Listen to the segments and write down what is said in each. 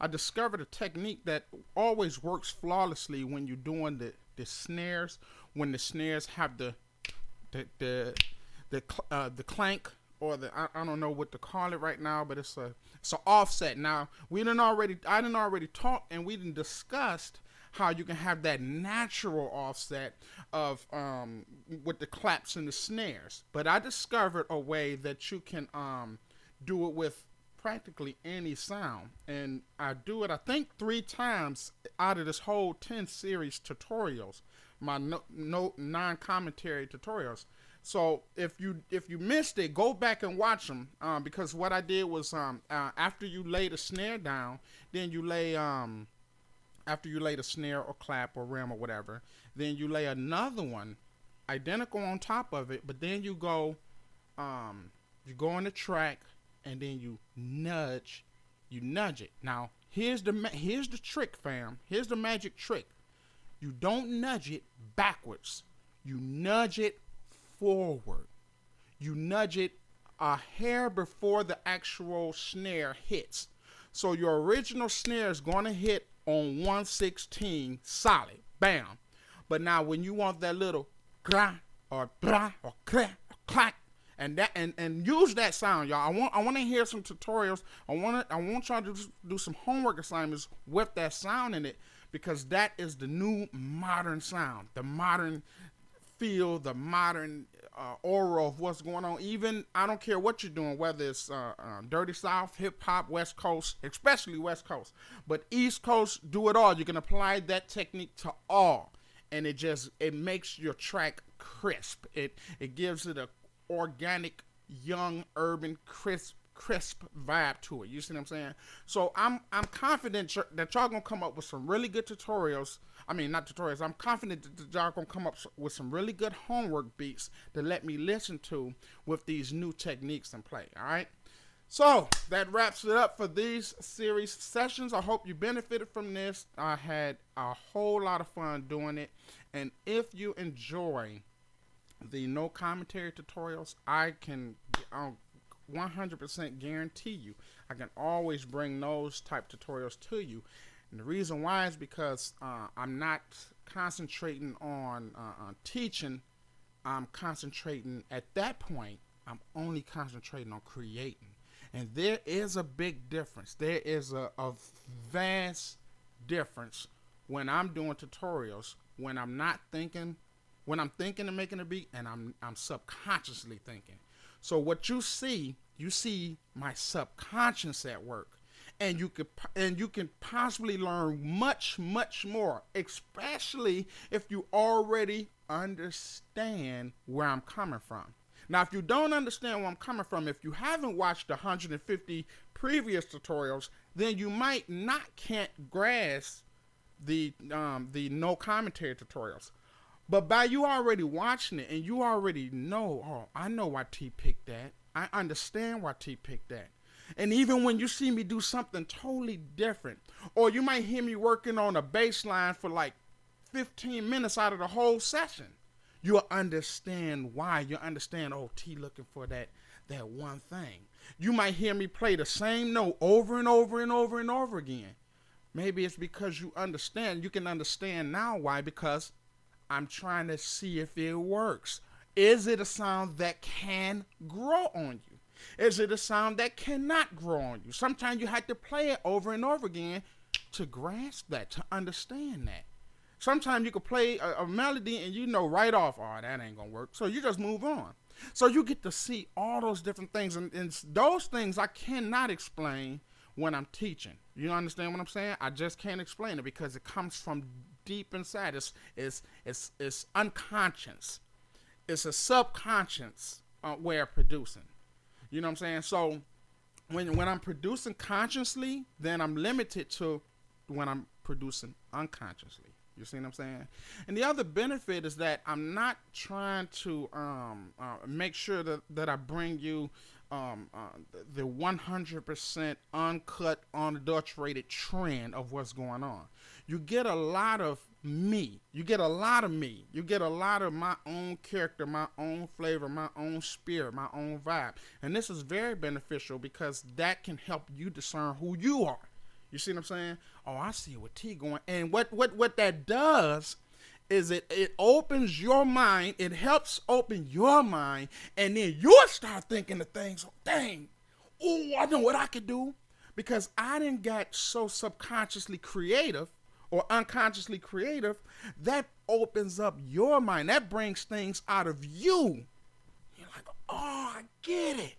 I discovered a technique that always works flawlessly when you're doing the snares, when the snares have the the the clank, or I don't know what to call it right now, but it's an offset. Now I didn't already talk, and we didn't discussed how you can have that natural offset of with the claps and the snares. But I discovered a way that you can do it with practically any sound, and I do it I think 3 times out of this whole 10 series tutorials, my non-commentary tutorials. So if you missed it, go back and watch them, because what I did was, after you lay the snare down, then you lay after you lay the snare or clap or rim or whatever, then you lay another one identical on top of it, but then you go on the track, and then you nudge it. Now here's the trick, fam. Here's the magic trick. You don't nudge it backwards. You nudge it forward. You nudge it a hair before the actual snare hits. So your original snare is going to hit on 116 solid. Bam. But now when you want that little gra or bra or crack or clack, and use that sound, y'all. I want to hear some tutorials. I want y'all to do some homework assignments with that sound in it, because that is the new modern sound, the modern feel, the modern aura of what's going on. Even, I don't care what you're doing, whether it's dirty South, hip hop, West Coast, especially West Coast, but East Coast, do it all. You can apply that technique to all, and it makes your track crisp. It gives it a organic, young, urban, crisp vibe to it. You see what I'm saying? So I'm confident that y'all gonna come up with some really good tutorials. I mean, not tutorials. I'm confident that y'all gonna come up with some really good homework beats to let me listen to with these new techniques in play. All right. So that wraps it up for these series sessions. I hope you benefited from this. I had a whole lot of fun doing it, and if you enjoy the no commentary tutorials, I'll 100% guarantee you I can always bring those type tutorials to you. And the reason why is because I'm not concentrating on teaching. I'm concentrating at that point. I'm only concentrating on creating, and there is a big difference. There is a vast difference when I'm doing tutorials, when I'm not thinking, when I'm thinking and making a beat, and I'm subconsciously thinking. So what you see my subconscious at work, and you can possibly learn much more, especially if you already understand where I'm coming from. Now, if you don't understand where I'm coming from, if you haven't watched 150 previous tutorials, then you might can't grasp the no commentary tutorials. But by you already watching it, and you already know, oh, I know why T picked that. I understand why T picked that. And even when you see me do something totally different, or you might hear me working on a bass line for like 15 minutes out of the whole session, you'll understand why. You understand, oh, T looking for that one thing. You might hear me play the same note over and over and over and over again. Maybe it's because you understand. You can understand now why, because I'm trying to see if it works. Is it a sound that can grow on you? Is it a sound that cannot grow on you? Sometimes you have to play it over and over again to grasp that, to understand that. Sometimes you can play a melody and you know right off, oh, that ain't gonna work. So you just move on. So you get to see all those different things, and those things I cannot explain when I'm teaching. You understand what I'm saying? I just can't explain it because it comes from deep inside. It's unconscious. It's a subconscious way of producing. You know what I'm saying? So when I'm producing consciously, then I'm limited to when I'm producing unconsciously. You see what I'm saying? And the other benefit is that I'm not trying to make sure that I bring you the 100% uncut, unadulterated trend of what's going on. You get a lot of me. You get a lot of me. You get a lot of my own character, my own flavor, my own spirit, my own vibe. And this is very beneficial because that can help you discern who you are. You see what I'm saying? Oh, I see what T going. And what that does is it opens your mind. It helps open your mind, and then you'll start thinking of things. Oh, dang, oh, I know what I could do, because I didn't get so subconsciously creative or unconsciously creative. That opens up your mind. That brings things out of you. You're like, oh, I get it.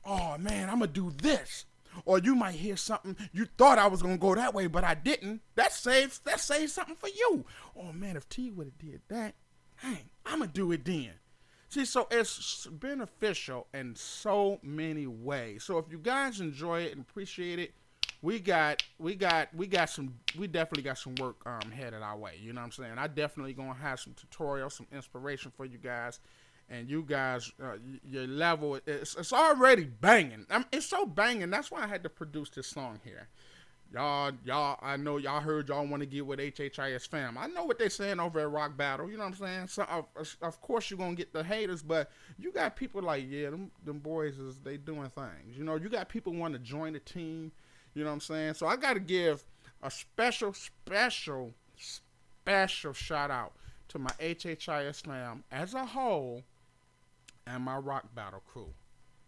Oh man, I'm gonna do this. Or you might hear something, you thought I was gonna go that way, but I didn't. That saves something for you. Oh man, if T would have did that, dang, I'm gonna do it then. See, so it's beneficial in so many ways. So if you guys enjoy it and appreciate it, we definitely got some work headed our way. You know what I'm saying? I definitely gonna have some tutorials, some inspiration for you guys. And you guys, your level, it's already banging. It's so banging. That's why I had to produce this song here. Y'all, I know y'all heard y'all want to get with HHIS fam. I know what they saying over at Rock Battle. You know what I'm saying? So of course you're gonna get the haters, but you got people like, yeah, them boys they doing things. You know, you got people want to join the team. You know what I'm saying? So I got to give a special shout out to my HHIS fam as a whole. And my Rock Battle crew.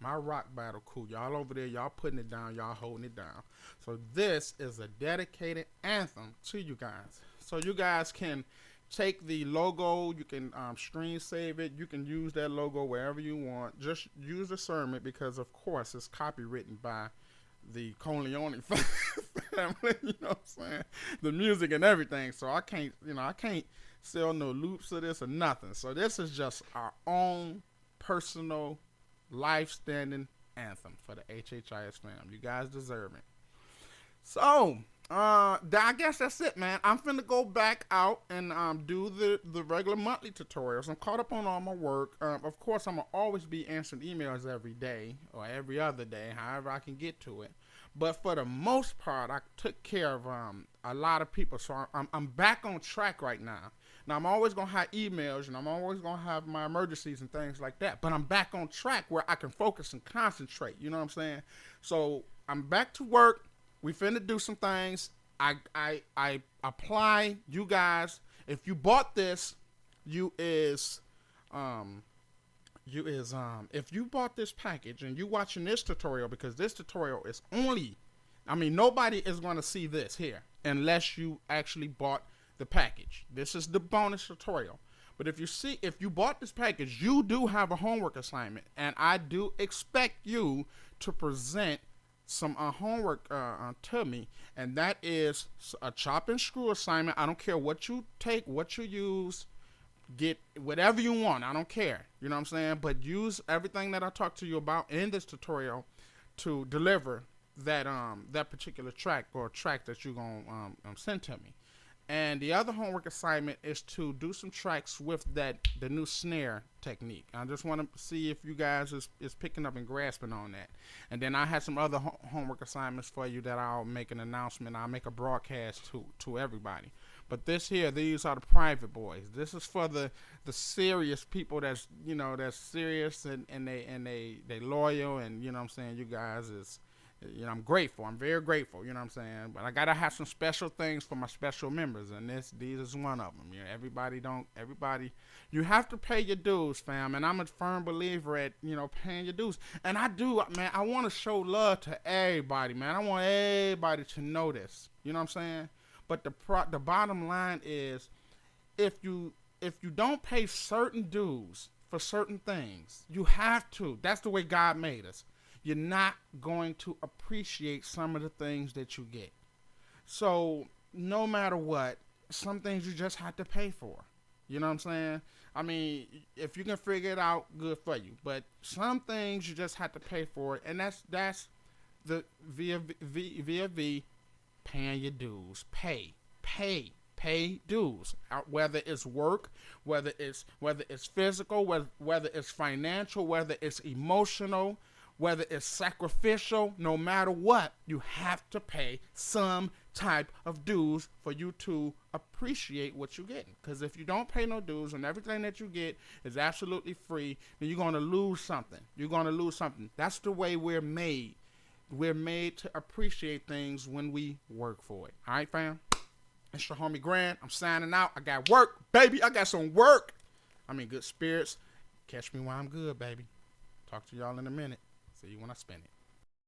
My Rock Battle crew. Y'all over there, y'all putting it down, y'all holding it down. So this is a dedicated anthem to you guys. So you guys can take the logo, you can screen save it, you can use that logo wherever you want. Just use the sermon, because of course it's copywritten by the Corleone family, you know what I'm saying? The music and everything. So I can't sell no loops of this or nothing. So this is just our own personal life-standing anthem for the HHIS fam. You guys deserve it. So, I guess that's it, man. I'm finna go back out and do the regular monthly tutorials. I'm caught up on all my work. Of course, I'm gonna always be answering emails every day or every other day, however I can get to it. But for the most part, I took care of a lot of people. So I'm back on track right now. Now, I'm always going to have emails, and I'm always going to have my emergencies and things like that. But I'm back on track where I can focus and concentrate. You know what I'm saying? So I'm back to work. We finna do some things. I apply. You guys, if you bought this, if you bought this package and you watching this tutorial, because this tutorial is nobody is going to see this here unless you actually bought the package. This is the bonus tutorial. But if you bought this package, you do have a homework assignment, and I do expect you to present some homework to me, and that is a chop and screw assignment. I don't care what you take, what you use, get whatever you want. I don't care. You know what I'm saying? But use everything that I talked to you about in this tutorial to deliver that particular track or track that you're gonna send to me. And the other homework assignment is to do some tracks with the new snare technique. I just want to see if you guys is picking up and grasping on that. And then I have some other homework assignments for you that I'll make an announcement. I'll make a broadcast to everybody. But these are the private boys. This is for the serious people that's serious and they loyal, and you know what I'm saying, you guys is. I'm grateful. I'm very grateful. You know what I'm saying? But I gotta have some special things for my special members, and these is one of them. Everybody, you have to pay your dues, fam. And I'm a firm believer at paying your dues. And I do, man. I want to show love to everybody, man. I want everybody to know this. You know what I'm saying? But the bottom line is, if you don't pay certain dues for certain things, you have to. That's the way God made us. You're not going to appreciate some of the things that you get. So no matter what, some things you just have to pay for. You know what I'm saying? I mean, if you can figure it out, good for you. But some things you just have to pay for it, and that's the via paying your dues. Pay dues. Whether it's work, whether it's physical, whether it's financial, whether it's emotional, whether it's sacrificial, no matter what, you have to pay some type of dues for you to appreciate what you're getting. Because if you don't pay no dues and everything that you get is absolutely free, then you're going to lose something. That's the way we're made. we're made to appreciate things when we work for it. All right, fam? It's your homie Grand. I'm signing out. I got work, baby. I got some work. I'm in good spirits. Catch me while I'm good, baby. Talk to y'all in a minute. See you when I spin it.